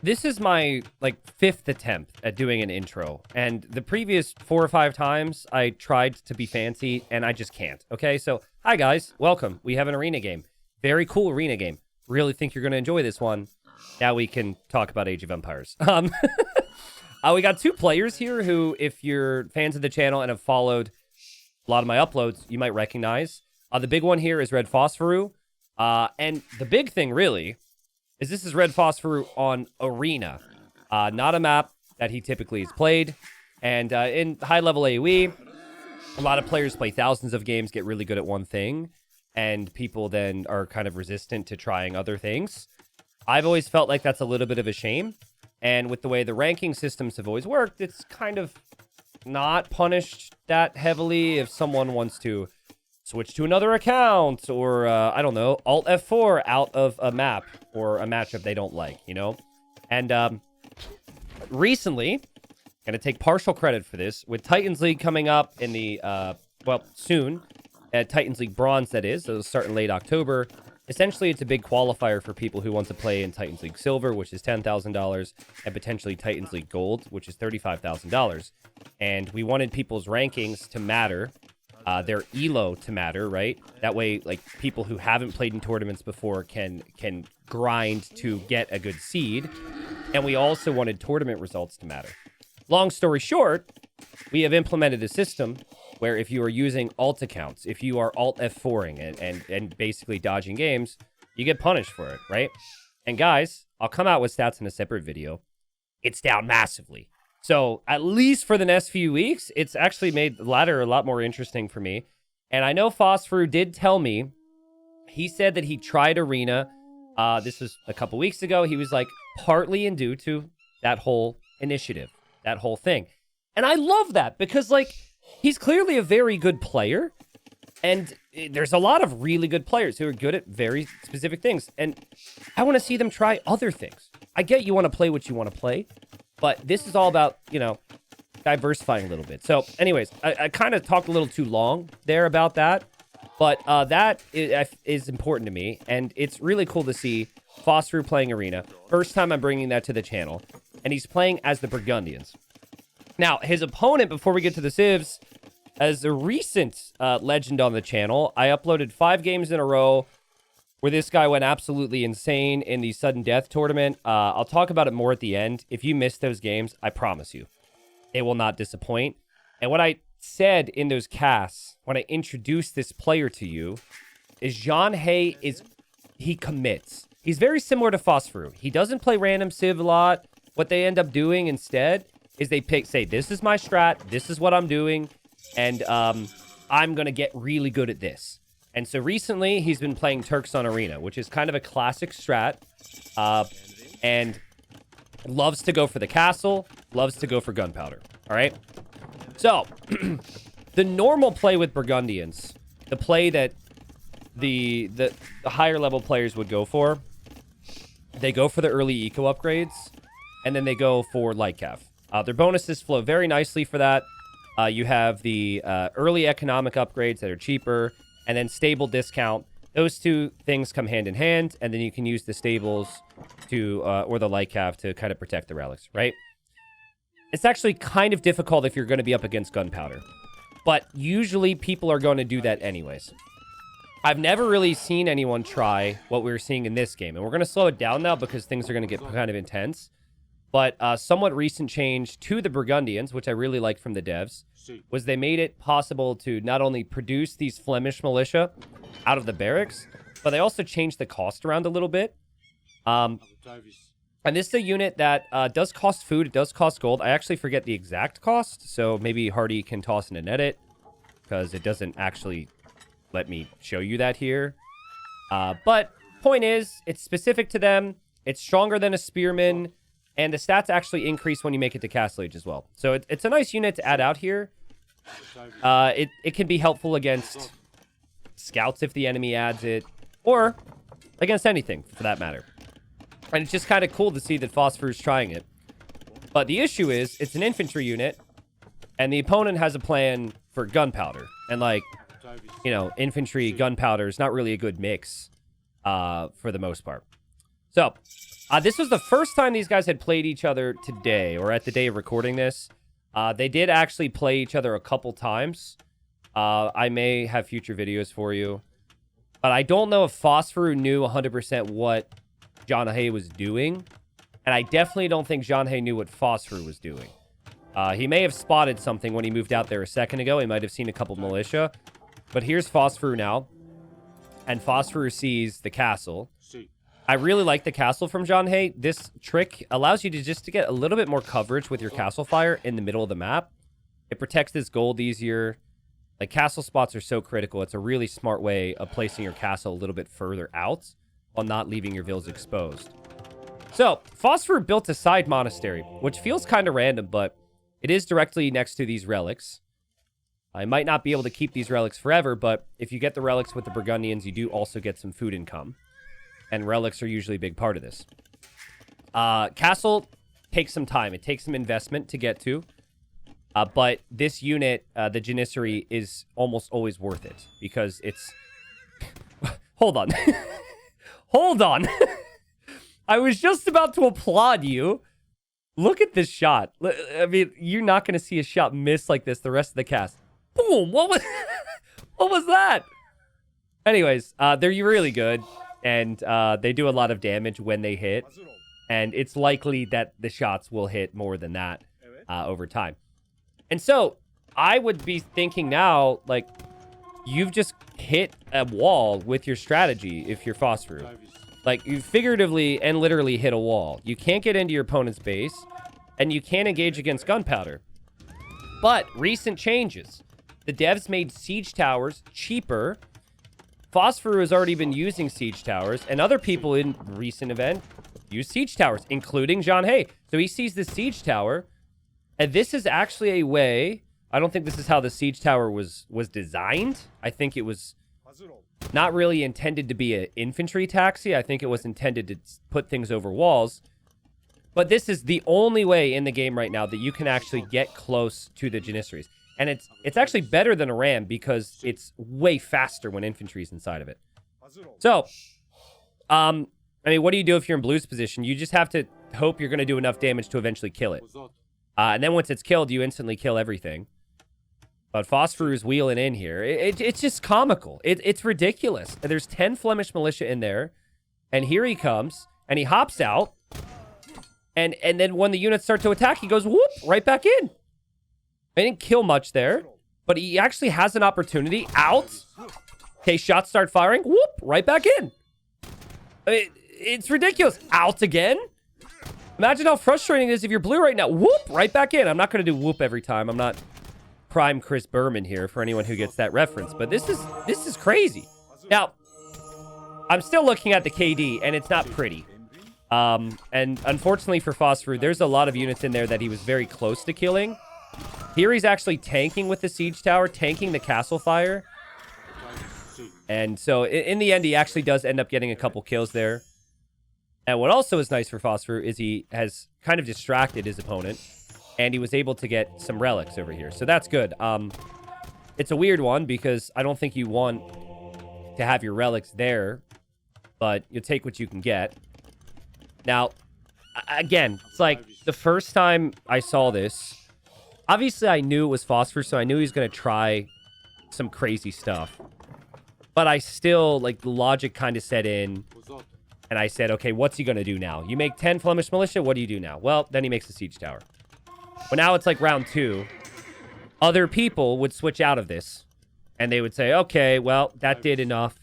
This is my, like, 5th attempt at doing an intro, and the previous 4 or 5 times I tried to be fancy, and I just can't, okay? So, hi guys, welcome. We have an arena game. Very cool arena game. Really think you're going to enjoy this one. Now we can talk about Age of Empires. We got 2 players here who, if you're fans of the channel and have followed a lot of my uploads, you might recognize. The big one here is Red Phosphoru, and the big thing, really, is this is Red Phosphoru on Arena, not a map that he typically has played. And in high-level AoE, a lot of players play thousands of games, get really good at one thing, and people then are kind of resistant to trying other things. I've always felt like that's a little bit of a shame, and with the way the ranking systems have always worked, it's kind of not punished that heavily if someone wants to switch to another account, or, I don't know, Alt F4 out of a map, or a matchup they don't like, you know? And, recently, gonna take partial credit for this, with Titans League coming up in the, well, soon, at Titans League Bronze, that is, so it'll start in late October. Essentially, it's a big qualifier for people who want to play in Titans League Silver, which is $10,000, and potentially Titans League Gold, which is $35,000. And we wanted people's rankings to matter, their elo to matter, right? That way, like, people who haven't played in tournaments before can grind to get a good seed. And we also wanted tournament results to matter. Long story short, we have implemented a system where if you are using alt accounts, if you are alt F4ing and basically dodging games, you get punished for it, right? And guys, I'll come out with stats in a separate video. It's down massively. So at least for the next few weeks, it's actually made the ladder a lot more interesting for me. And I know Phosphoru did tell me, he said that he tried Arena. This was a couple weeks ago. He was like, partly in due to that whole initiative, that whole thing. And I love that because, like, he's clearly a very good player. And there's a lot of really good players who are good at very specific things. And I want to see them try other things. I get you want to play what you want to play. But this is all about, you know, diversifying a little bit. So, anyways, I kind of talked a little too long there about that. But that is important to me. And it's really cool to see Phosphoru playing Arena. First time I'm bringing that to the channel. And he's playing as the Burgundians. Now, his opponent, before we get to the civs, as a recent legend on the channel, I uploaded 5 games in a row where this guy went absolutely insane in the sudden death tournament. I'll talk about it more at the end. If you missed those games, I promise you, it will not disappoint. And what I said in those casts, when I introduced this player to you, is John Hay he commits. He's very similar to Phosphoru. He doesn't play random civ a lot. What they end up doing instead is they say, this is my strat, this is what I'm doing, and I'm going to get really good at this. And so recently, he's been playing Turks on Arena, which is kind of a classic strat, and loves to go for the castle, loves to go for gunpowder, all right? So, the normal play with Burgundians, the play that the higher level players would go for, they go for the early eco upgrades, and then they go for light cav. Their bonuses flow very nicely for that. You have the early economic upgrades that are cheaper, and then stable discount. Those 2 things come hand in hand, and then you can use the stables to, or the light cav to kind of protect the relics, right? It's actually kind of difficult if you're going to be up against gunpowder, but usually people are going to do that anyways. I've never really seen anyone try what we're seeing in this game, and we're going to slow it down now because things are going to get kind of intense. But somewhat recent change to the Burgundians, which I really like from the devs, was they made it possible to not only produce these Flemish militia out of the barracks, but they also changed the cost around a little bit. And this is a unit that does cost food, it does cost gold. I actually forget the exact cost, so maybe Hardy can toss in an edit, because it doesn't actually let me show you that here. But point is, it's specific to them, it's stronger than a spearman, and the stats actually increase when you make it to Castle Age as well. So it's a nice unit to add out here. It can be helpful against scouts if the enemy adds it, or against anything, for that matter. And it's just kind of cool to see that Phosphoru's trying it. But the issue is, it's an infantry unit, and the opponent has a plan for gunpowder. And, like, you know, infantry, gunpowder is not really a good mix for the most part. So, this was the first time these guys had played each other today, or at the day of recording this. They did actually play each other a couple times. I may have future videos for you. But I don't know if Phosphoru knew 100% what Jean-Hay was doing. And I definitely don't think Jean-Hay knew what Phosphoru was doing. He may have spotted something when he moved out there a second ago. He might have seen a couple militia. But here's Phosphoru now. And Phosphoru sees the castle. I really like the castle from Jean-Hay. This trick allows you to just to get a little bit more coverage with your castle fire in the middle of the map. It protects this gold easier. Like, castle spots are so critical. It's a really smart way of placing your castle a little bit further out while not leaving your villas exposed. So, Phosphoru built a side monastery, which feels kind of random, but it is directly next to these relics. I might not be able to keep these relics forever, but if you get the relics with the Burgundians, you do also get some food income. And relics are usually a big part of this. Castle takes some time. It takes some investment to get to. But this unit, the Janissary, is almost always worth it. Because it's... Hold on. Hold on. I was just about to applaud you. Look at this shot. I mean, you're not going to see a shot miss like this the rest of the cast. Boom! What was... what was that? Anyways, they're really good. And they do a lot of damage when they hit. And it's likely that the shots will hit more than that over time. And so, I would be thinking now, like, you've just hit a wall with your strategy if you're Phosphoru. Like, you figuratively and literally hit a wall. You can't get into your opponent's base, and you can't engage against gunpowder. But, recent changes. The devs made siege towers cheaper. Phosphoru has already been using siege towers, and other people in recent event use siege towers, including Jean-Hay. So he sees the siege tower, and this is actually a way... I don't think this is how the siege tower was designed. I think it was not really intended to be an infantry taxi. I think it was intended to put things over walls. But this is the only way in the game right now that you can actually get close to the Janissaries. And it's actually better than a ram because it's way faster when infantry's inside of it. So, I mean, what do you do if you're in Blue's position? You just have to hope you're going to do enough damage to eventually kill it. And then once it's killed, you instantly kill everything. But Phosphoru's wheeling in here. It's just comical. It's ridiculous. There's 10 Flemish militia in there. And here he comes. And he hops out. And then when the units start to attack, he goes, whoop, right back in. I didn't kill much there. But he actually has an opportunity. Out. Okay, shots start firing. Whoop, right back in. I mean, it's ridiculous. Out again. Imagine how frustrating it is if you're Blue right now. Whoop, right back in. I'm not going to do whoop every time. I'm not prime Chris Berman here for anyone who gets that reference. But this is crazy. Now, I'm still looking at the KD, and it's not pretty. And unfortunately for Phosphoru, there's a lot of units in there that he was very close to killing. Here he's actually tanking with the siege tower, tanking the castle fire. And so in the end, he actually does end up getting a couple kills there. And what also is nice for Phosphoru is he has kind of distracted his opponent, and he was able to get some relics over here. So that's good. It's a weird one because I don't think you want to have your relics there, but you take what you can get. Now, again, it's like the first time I saw this, obviously I knew it was Phosphoru, so I knew he was going to try some crazy stuff. But I still, like, the logic kind of set in. And I said, okay, what's he going to do now? You make 10 Flemish militia, what do you do now? Well, then he makes a siege tower. But now it's like round 2. Other people would switch out of this. And they would say, okay, well, that did enough.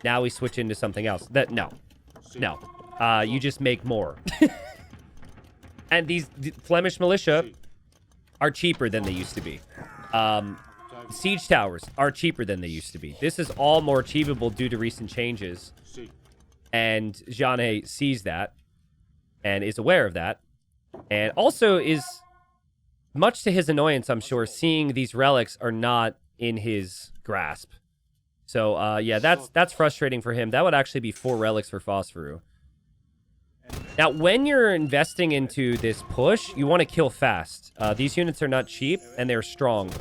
Now we switch into something else. No. You just make more. And these Flemish militia are cheaper than they used to be. Siege towers are cheaper than they used to be. This is all more achievable due to recent changes. And Jean-Hay sees that and is aware of that. And also is, much to his annoyance, I'm sure, seeing these relics are not in his grasp. So, yeah, that's frustrating for him. That would actually be 4 relics for Phosphoru. Now, when you're investing into this push, you want to kill fast. These units are not cheap, and they're strong.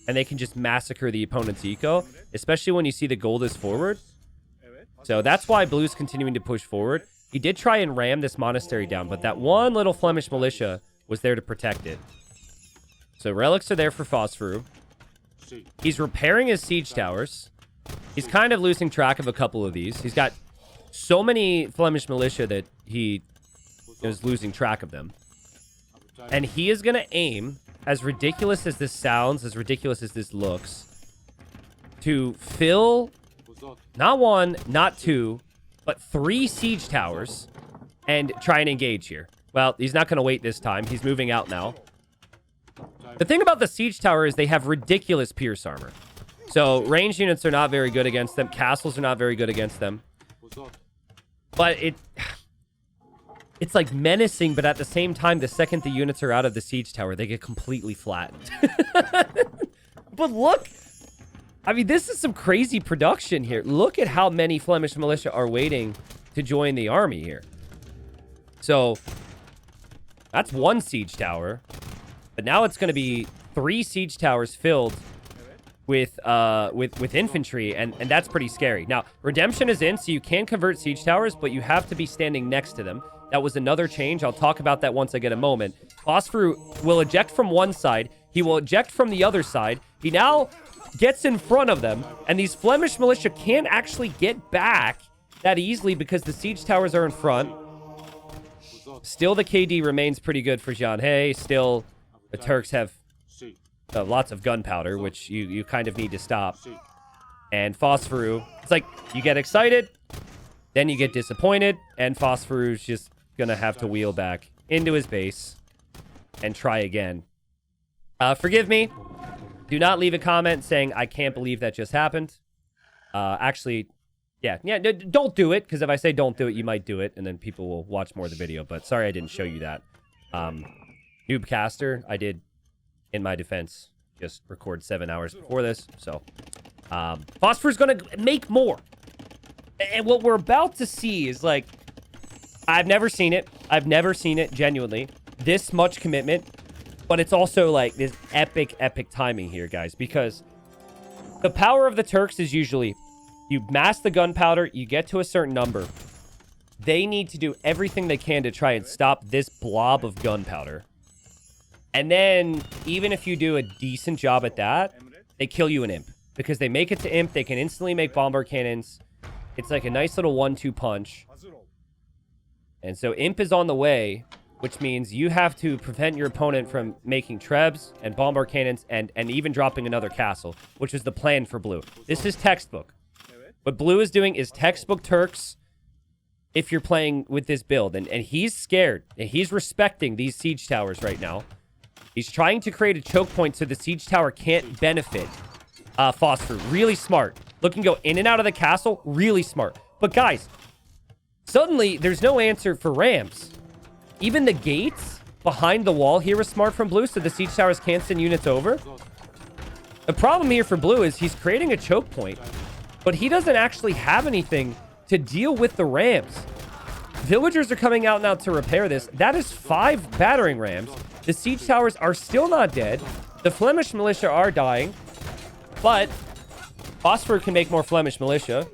And they can just massacre the opponent's eco, especially when you see the gold is forward. So that's why Blue's continuing to push forward. He did try and ram this monastery down, but that one little Flemish militia was there to protect it. So relics are there for Phosphoru. He's repairing his siege towers. He's kind of losing track of a couple of these. He's got so many Flemish militia that he is losing track of them. And he is going to aim, as ridiculous as this sounds, as ridiculous as this looks, to fill not one, not two, but 3 siege towers and try and engage here. Well, he's not going to wait this time. He's moving out now. The thing about the siege tower is they have ridiculous pierce armor. So ranged units are not very good against them. Castles are not very good against them. But it's like menacing, but at the same time, the second the units are out of the siege tower, they get completely flattened. But look, I mean, this is some crazy production here. Look at how many Flemish militia are waiting to join the army here. So that's 1 siege tower. But now it's going to be 3 siege towers filled with infantry, and that's pretty scary. Now, redemption is in, so you can convert siege towers, but you have to be standing next to them. That was another change. I'll talk about that once I get a moment. Phosphoru will eject from one side. He will eject from the other side. He now gets in front of them, and these Flemish militia can't actually get back that easily because the siege towers are in front. Still, the KD remains pretty good for Jean Hay. Still, the Turks have lots of gunpowder, which you kind of need to stop. And Phosphoru, it's like you get excited, then you get disappointed, and Phosphoru's just gonna have to wheel back into his base and try again. Forgive me. Do not leave a comment saying, I can't believe that just happened. Actually, yeah, don't do it, because if I say don't do it, you might do it, and then people will watch more of the video. But sorry I didn't show you that. Noobcaster, I did, in my defense, just record 7 hours before this. So, Phosphoru's going to make more. And what we're about to see is, like, I've never seen it. I've never seen it, genuinely. This much commitment. But it's also, like, this epic, epic timing here, guys. Because the power of the Turks is usually, you mass the gunpowder, you get to a certain number. They need to do everything they can to try and stop this blob of gunpowder. And then, even if you do a decent job at that, they kill you an imp. Because they make it to imp, they can instantly make bomber cannons. It's like a nice little 1-2 punch. And so imp is on the way, which means you have to prevent your opponent from making trebs and bomber cannons and even dropping another castle, which is the plan for blue. This is textbook. What blue is doing is textbook Turks if you're playing with this build. And he's scared. And he's respecting these siege towers right now. He's trying to create a choke point so the siege tower can't benefit Phosphoru. Really smart. Looking to go in and out of the castle. Really smart. But guys, suddenly there's no answer for rams. Even the gates behind the wall here was smart from blue, so the siege towers can't send units over. The problem here for blue is he's creating a choke point, but he doesn't actually have anything to deal with the rams. Villagers are coming out now to repair this. That is 5 battering rams. The siege towers are still not dead. The Flemish militia are dying, but Phosphoru can make more Flemish militia.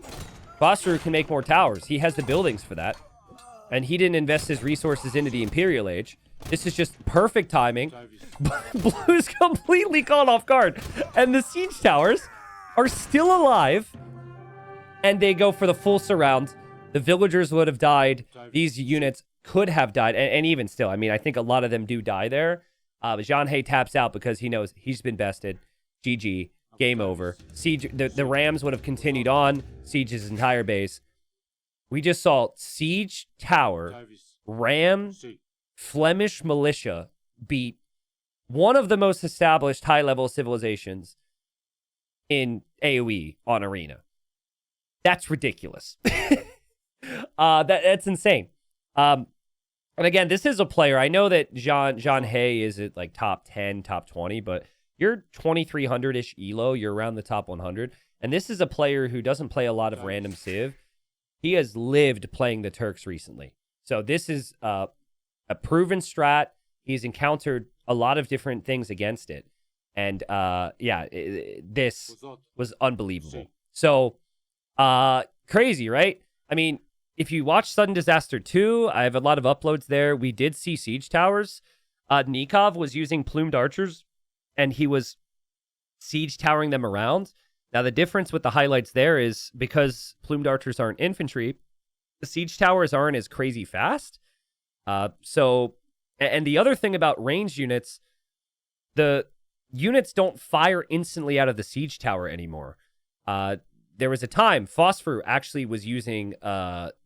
Phosphoru can make more towers. He has the buildings for that. And he didn't invest his resources into the Imperial Age. This is just perfect timing. Blue's completely caught off guard. And the siege towers are still alive. And they go for the full surround. The villagers would have died. These units could have died. And even still, I mean, I think a lot of them do die there. Jean Hay taps out because he knows he's been bested. GG. Game over. Siege. The Rams would have continued on. Siege his entire base. We just saw siege tower, ram, Flemish militia beat one of the most established high-level civilizations in AoE on Arena. That's ridiculous. That's insane. And again, this is a player. I know that Jean Hay is at like top 10, top 20, but you're 2,300-ish elo. You're around the top 100. And this is a player who doesn't play a lot of random civ. He has lived playing the Turks recently. So this is a proven strat. He's encountered a lot of different things against it. And this was unbelievable. So crazy, right? I mean, if you watch Sudden Disaster 2, I have a lot of uploads there. We did see siege towers. Nikov was using plumed archers, and he was siege towering them around. Now, the difference with the highlights there is because plumed archers aren't infantry, the siege towers aren't as crazy fast. And the other thing about ranged units, the units don't fire instantly out of the siege tower anymore. There was a time Phosphoru actually was using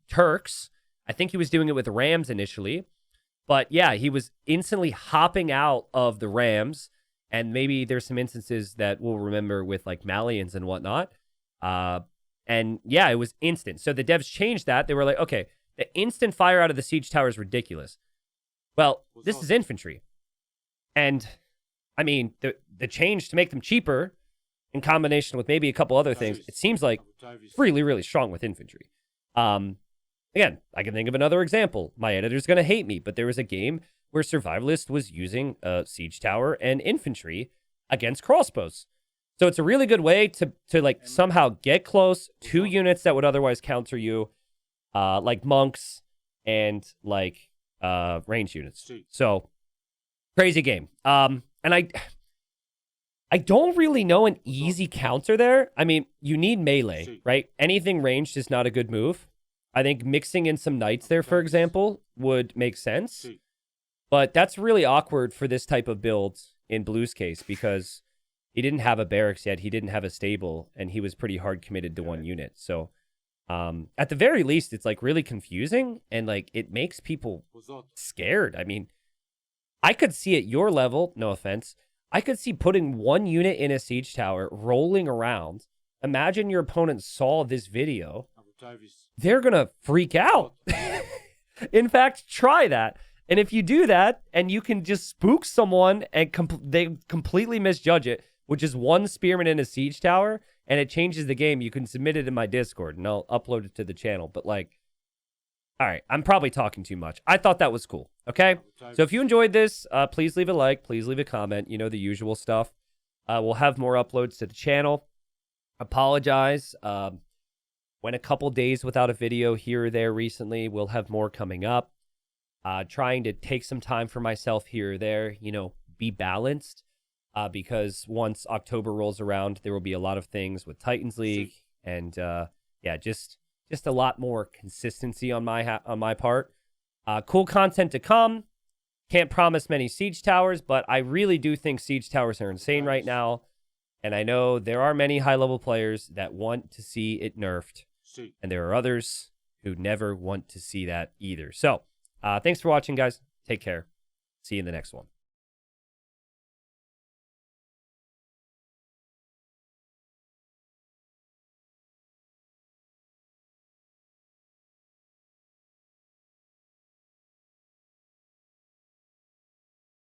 Turks. I think he was doing it with Rams initially. But yeah, he was instantly hopping out of the Rams. And maybe there's some instances that we'll remember with like Malians and whatnot. And yeah, it was instant. So the devs changed that. They were like, okay, the instant fire out of the siege tower is ridiculous. Well, this is infantry. And I mean, the change to make them cheaper in combination with maybe a couple other things, it seems like really, really strong with infantry. Again, I can think of another example. My editor's going to hate me, but there was a game where Survivalist was using a siege tower and infantry against crossbows. So it's a really good way to like somehow get close to units that would otherwise counter you, like monks and like range units. So crazy game. And I don't really know an easy counter there. I mean, you need melee, right? Anything ranged is not a good move. I think mixing in some knights there, for example, would make sense. But that's really awkward for this type of build in Blue's case because he didn't have a barracks yet. He didn't have a stable, and he was pretty hard committed to one unit. So at the very least, it's like really confusing, and like it makes people scared. I mean, I could see at your level, no offense, I could see putting one unit in a siege tower, rolling around. Imagine your opponent saw this video. They're going to freak out. In fact, try that. And if you do that, and you can just spook someone and they completely misjudge it, which is one spearman in a siege tower, and it changes the game, you can submit it in my Discord, and I'll upload it to the channel. But like, all right, I'm probably talking too much. I thought that was cool, okay? So if you enjoyed this, please leave a like, please leave a comment, you know, the usual stuff. We'll have more uploads to the channel. Apologize. Went a couple days without a video here or there recently. We'll have more coming up. Trying to take some time for myself here or there, you know, be balanced. Because once October rolls around, there will be a lot of things with Titans League. And yeah, just a lot more consistency on my part. Cool content to come. Can't promise many siege towers, but I really do think siege towers are insane right now. And I know there are many high-level players that want to see it nerfed. And there are others who never want to see that either. So, thanks for watching, guys. Take care. See you in the next one.